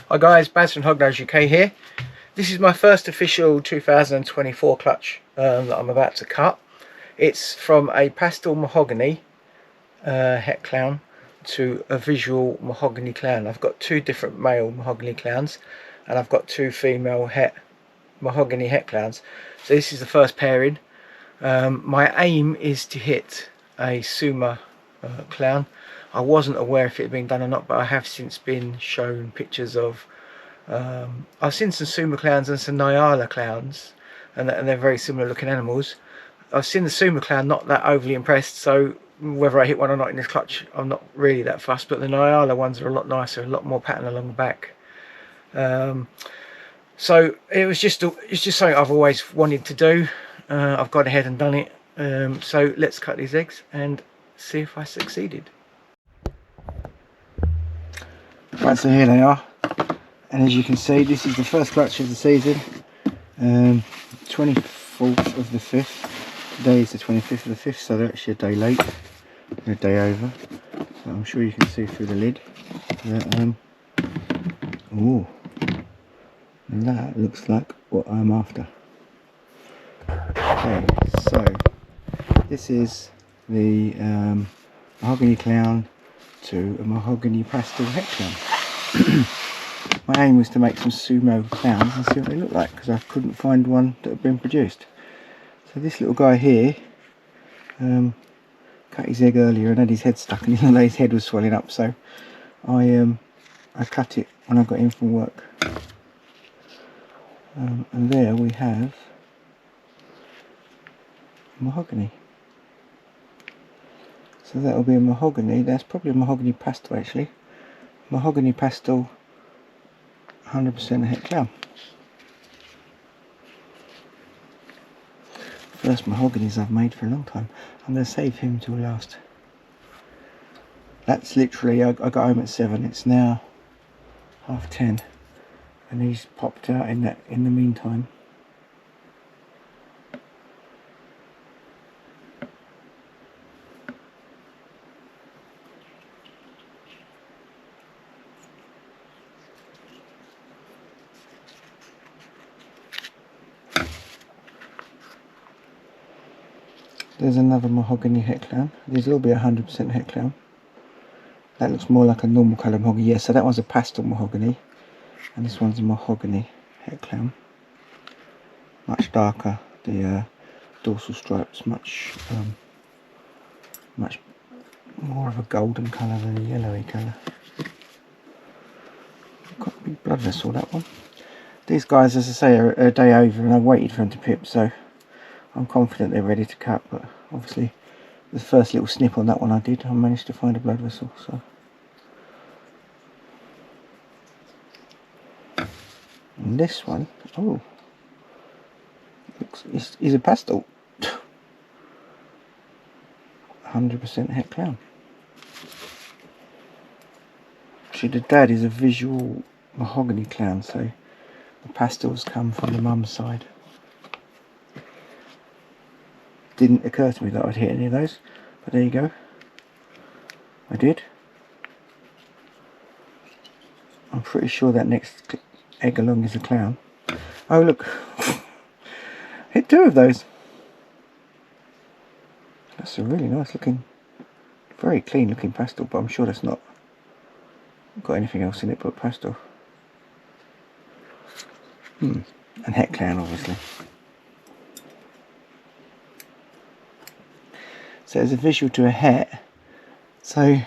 Hi guys, Baz from Hognose UK here. This is my first official 2024 clutch that I'm about to cut. It's from a Pastel Mahogany het clown to a visual Mahogany Clown. I've got two different male Mahogany Clowns and I've got two female Mahogany het clowns. So this is the first pairing. My aim is to hit a Suma Clown. I wasn't aware if it had been done or not, but I have since been shown pictures of I've seen some Suma Clowns and some Nyala Clowns, and they're very similar looking animals. I've seen the Suma Clown, not that overly impressed, so whether I hit one or not in this clutch, I'm not really that fussed, but the Nyala ones are a lot nicer, a lot more pattern along the back. So it's just something I've always wanted to do. I've gone ahead and done it. So let's cut these eggs and see if I succeeded. Right, so here they are, and as you can see, this is the first clutch of the season. 24th of the 5th. Today is the 25th of the 5th, so they're actually a day late, a day over. So I'm sure you can see through the lid. Ooh, that looks like what I'm after. Okay, so this is the Mahogany Clown to a Mahogany Pastel Het Clown. My aim was to make some Suma Clowns and see what they look like, because I couldn't find one that had been produced. So this little guy here cut his egg earlier and had his head stuck, and his head was swelling up, so I cut it when I got in from work. And there we have Mahogany. So that'll be a Mahogany. That's probably a Mahogany Pastel actually. Mahogany Pastel 100% het clown. First Mahoganys I've made for a long time. I'm going to save him till last. That's literally, I got home at 7, it's now 10:30, and he's popped out in the meantime. There's another Mahogany het clown. These will be 100% het clown. That looks more like a normal colour mahogany. Yeah, so that one's a pastel mahogany, and this one's a Mahogany het clown. Much darker. The dorsal stripes much more of a golden colour than a yellowy colour. Got a big blood vessel, that one. These guys, as I say, are a day over, and I waited for them to pip, so I'm confident they're ready to cut, but obviously the first little snip on that one I managed to find a blood vessel. So, and this one, oh, is a pastel. 100% het clown. Actually, the dad is a visual Mahogany Clown, so the pastels come from the mum's side. Didn't occur to me that I'd hit any of those, but there you go. I did. I'm pretty sure that next egg along is a clown. Oh look, hit 2 of those. That's a really nice looking, very clean looking pastel, but I'm sure that's not got anything else in it but pastel. And het clown obviously. So as a visual to a het, so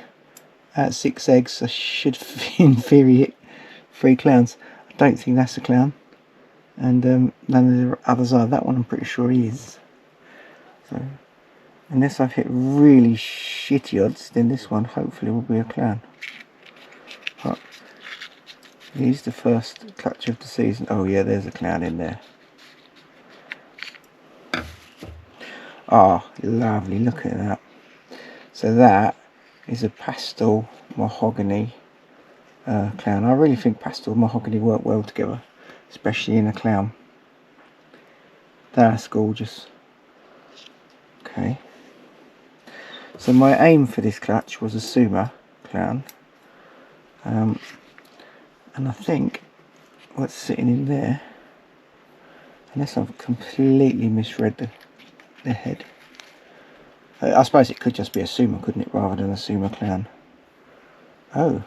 at 6 eggs I should in theory hit 3 clowns. I don't think that's a clown, and none of the others are. That one I'm pretty sure he is. So unless I've hit really shitty odds, then this one hopefully will be a clown. But he's the first clutch of the season. Oh yeah, there's a clown in there. Ah, oh, lovely, look at that. So that is a Pastel Mahogany clown. I really think pastel and mahogany work well together, especially in a clown. That's gorgeous. Okay. So my aim for this clutch was a Suma Clown. And And I think what's sitting in there, unless I've completely misread the head, I suppose it could just be a Suma, couldn't it, rather than a Suma Clown. Oh,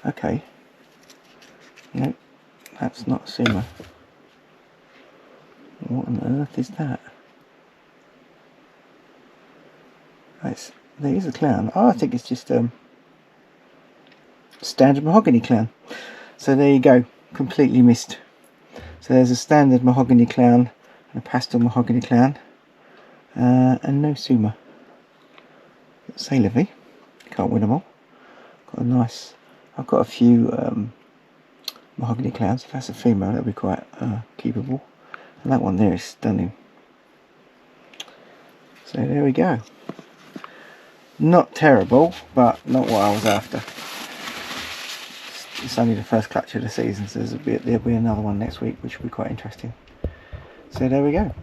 okay. No, that's not a Suma. What on earth is that? There is a clown. Oh, I think it's just standard Mahogany Clown. So there you go, completely missed. So there's a standard Mahogany Clown, a Pastel Mahogany Clown, and no Suma. C'est la vie. Can't win them all. Got a nice. I've got a few Mahogany Clowns. If that's a female, that'll be quite keepable. And that one there is stunning. So there we go. Not terrible, but not what I was after. It's only the first clutch of the season, so there'll be another one next week, which will be quite interesting. So there we go.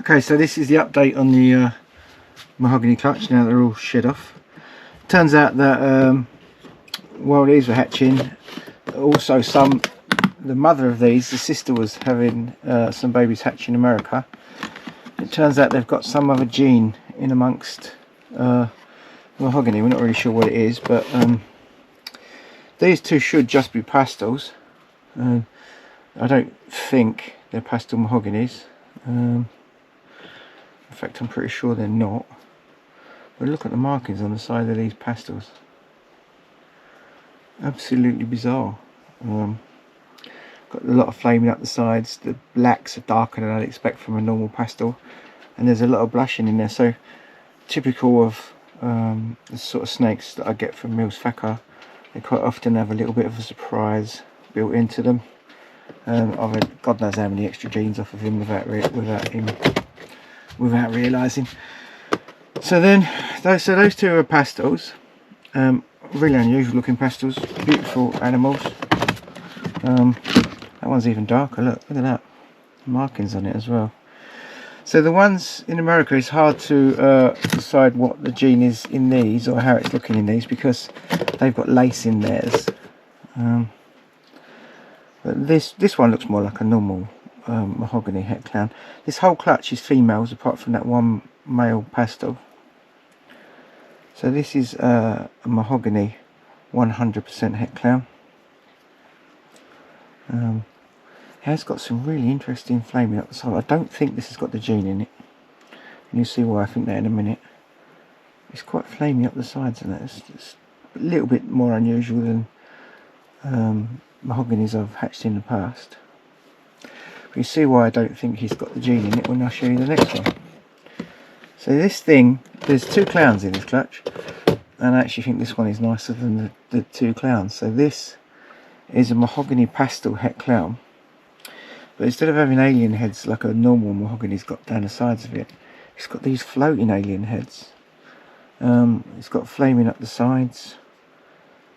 Okay, so this is the update on the Mahogany clutch now they're all shed off. Turns out that while these were hatching, also the mother of these, the sister, was having some babies hatch in America. It turns out they've got some other gene in amongst Mahogany. We're not really sure what it is, but these two should just be pastels. I don't think they're pastel Mahoganys. In fact, I'm pretty sure they're not. But look at the markings on the side of these pastels. Absolutely bizarre. Got a lot of flaming up the sides. The blacks are darker than I'd expect from a normal pastel, and there's a lot of blushing in there. So typical of the sort of snakes that I get from Mills Thacker. They quite often have a little bit of a surprise built into them. I've had God knows how many extra genes off of him without realising. So then, those two are pastels. Really unusual looking pastels, beautiful animals. That one's even darker. Look at that, markings on it as well. So the ones in America, it's hard to decide what the gene is in these or how it's looking in these, because they've got lace in theirs. But this one looks more like a normal Mahogany het clown. This whole clutch is females apart from that one male pastel. So this is a Mahogany 100% het clown. It has got some really interesting flaming up the side. I don't think this has got the gene in it. And you'll see why I think that in a minute. It's quite flaming up the sides, and it's a little bit more unusual than Mahoganys I've hatched in the past. But you see why I don't think he's got the gene in it when I show you the next one. So this thing, there's two clowns in this clutch, and I actually think this one is nicer than the two clowns. So this is a Mahogany pastel het clown, but instead of having alien heads like a normal Mahogany's got down the sides of it, it's got these floating alien heads. It's got flaming up the sides.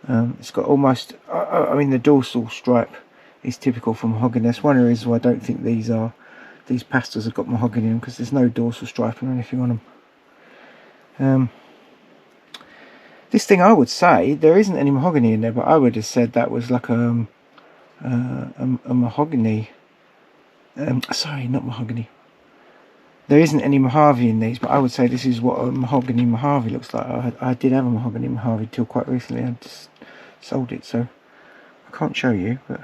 It's got almost, I mean, the dorsal stripe is typical for Mahogany. That's one of the reasons why I don't think these pastels have got Mahogany in, because there's no dorsal striping or anything on them. This thing, I would say there isn't any Mahogany in there, but I would have said that was like a Mahogany. Sorry, not Mahogany. There isn't any Mojave in these, but I would say this is what a Mahogany Mojave looks like. I did have a Mahogany Mojave till quite recently. I just sold it, so I can't show you. But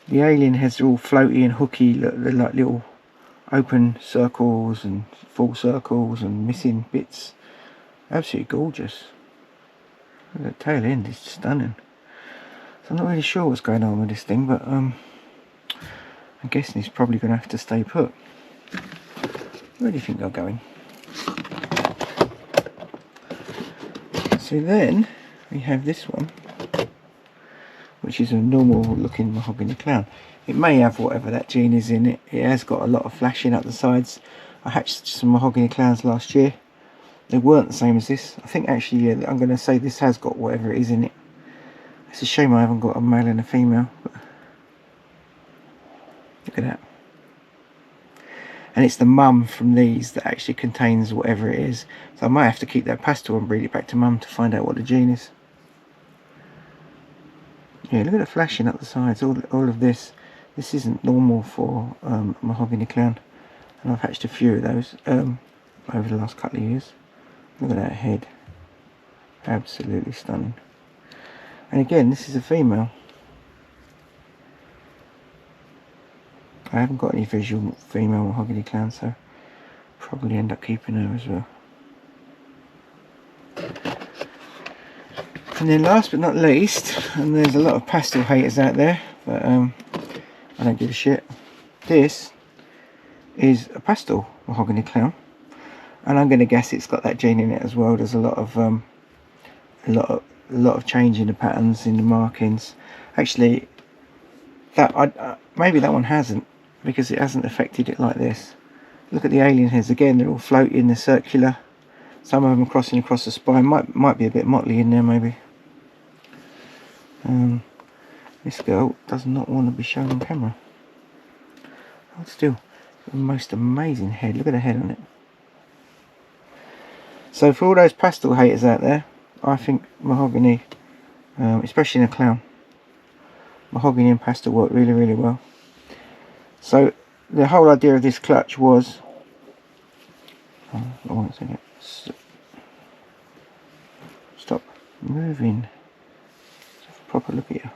the alien heads are all floaty and hooky. Look, they're like little open circles and full circles and missing bits. Absolutely gorgeous. The tail end is stunning. So I'm not really sure what's going on with this thing, but I'm guessing it's probably going to have to stay put. Where do you think they're going? So then we have this one, which is a normal looking Mahogany Clown. It may have whatever that gene is in it. It has got a lot of flashing up the sides. I hatched some Mahogany Clowns last year. They weren't the same as this. I think actually, yeah, I'm going to say this has got whatever it is in it. It's a shame I haven't got a male and a female. But look at that. And it's the mum from these that actually contains whatever it is. So I might have to keep that pastel and breed it back to mum to find out what the gene is. Yeah, look at the flashing up the sides. All of this isn't normal for Mahogany Clown, and I've hatched a few of those over the last couple of years. Look at that head, absolutely stunning. And again, this is a female. I haven't got any visual female Mahogany Clown, so probably end up keeping her as well. And then last but not least, and there's a lot of pastel haters out there, but I don't give a shit. This is a pastel Mahogany Clown, and I'm going to guess it's got that gene in it as well. There's a lot of change in the patterns, in the markings. Actually, that maybe that one hasn't, because it hasn't affected it like this. Look at the alien heads again; they're all floating, they're circular. Some of them crossing across the spine. Might be a bit motley in there, maybe. This girl does not want to be shown on camera. Hold still. The most amazing head. Look at the head on it. So for all those pastel haters out there, I think mahogany, especially in a clown, mahogany and pastel work really, really well. So the whole idea of this clutch was, stop moving. Let's have a proper look at you.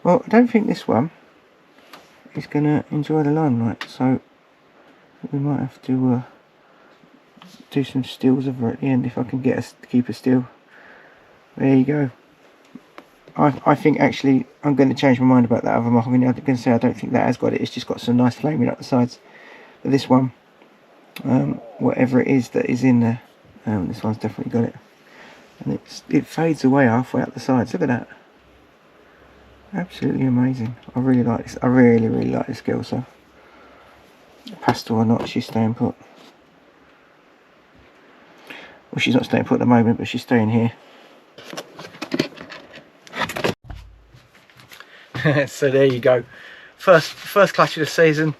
Well, I don't think this one is going to enjoy the limelight, so we might have to do some stills of her at the end if I can get us to keep her still. There you go. I think actually I'm going to change my mind about that other mahogany. I'm going to say I don't think that has got it. It's just got some nice flaming up the sides. But this one, whatever it is that is in there, this one's definitely got it. And it fades away halfway up the sides. Look at that. Absolutely amazing. I really like this. I really, really like this girl. So pastel or not, she's staying put. Well, she's not staying put at the moment, but she's staying here. So there you go. First clutch of the season.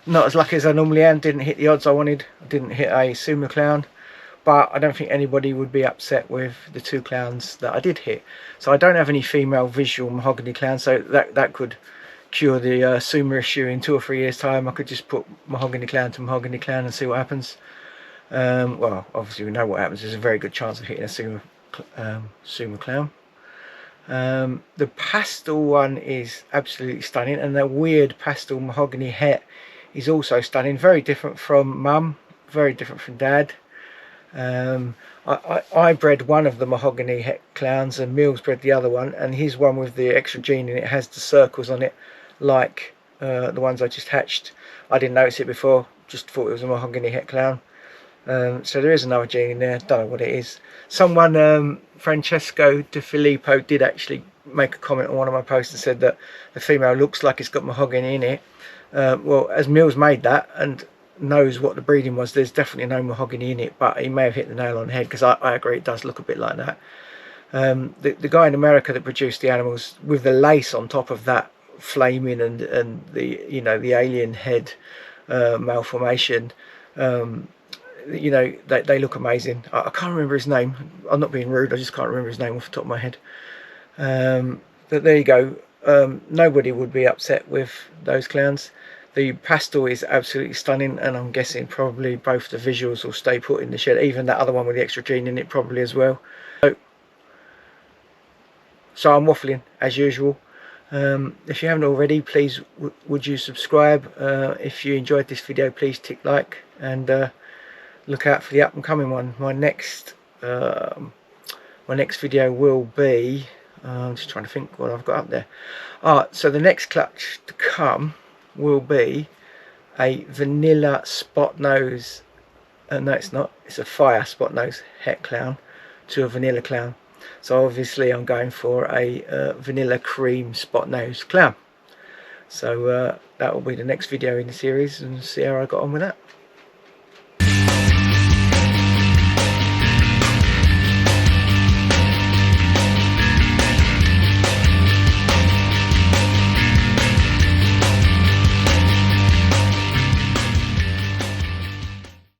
Not as lucky as I normally am. Didn't hit the odds I wanted. I didn't hit a Suma Clown, but I don't think anybody would be upset with the two clowns that I did hit. So I don't have any female visual Mahogany Clown, so that could cure the Suma issue in 2 or 3 years time. I could just put Mahogany Clown to Mahogany Clown and see what happens. Well, obviously we know what happens. There's a very good chance of hitting a Suma Clown. The pastel one is absolutely stunning, and the weird pastel mahogany het is also stunning. Very different from Mum, very different from Dad. I bred one of the mahogany het clowns and Mills bred the other one, and his one with the extra gene in it has the circles on it like the ones I just hatched. I didn't notice it before, just thought it was a mahogany het clown. So there is another gene in there, don't know what it is. Someone, Francesco De Filippo, did actually make a comment on one of my posts and said that the female looks like it's got mahogany in it. Well, as Mills made that and knows what the breeding was, there's definitely no mahogany in it, but he may have hit the nail on the head, because I agree it does look a bit like that. The guy in America that produced the animals with the lace on top of that flaming and the, you know, the alien head malformation, you know, they look amazing. I can't remember his name. I'm not being rude, I just can't remember his name off the top of my head. But there you go. Nobody would be upset with those clowns. The pastel is absolutely stunning, and I'm guessing probably both the visuals will stay put in the shed, even that other one with the extra gene in it probably as well. So I'm waffling as usual. If you haven't already, please would you subscribe. If you enjoyed this video, please tick like, and look out for the up and coming one. My next video will be, I'm just trying to think what I've got up there. So the next clutch to come will be a vanilla spot nose, no it's not, it's a fire spot nose het clown to a vanilla clown. So obviously I'm going for a vanilla cream spot nose clown. So that will be the next video in the series, and see how I got on with that.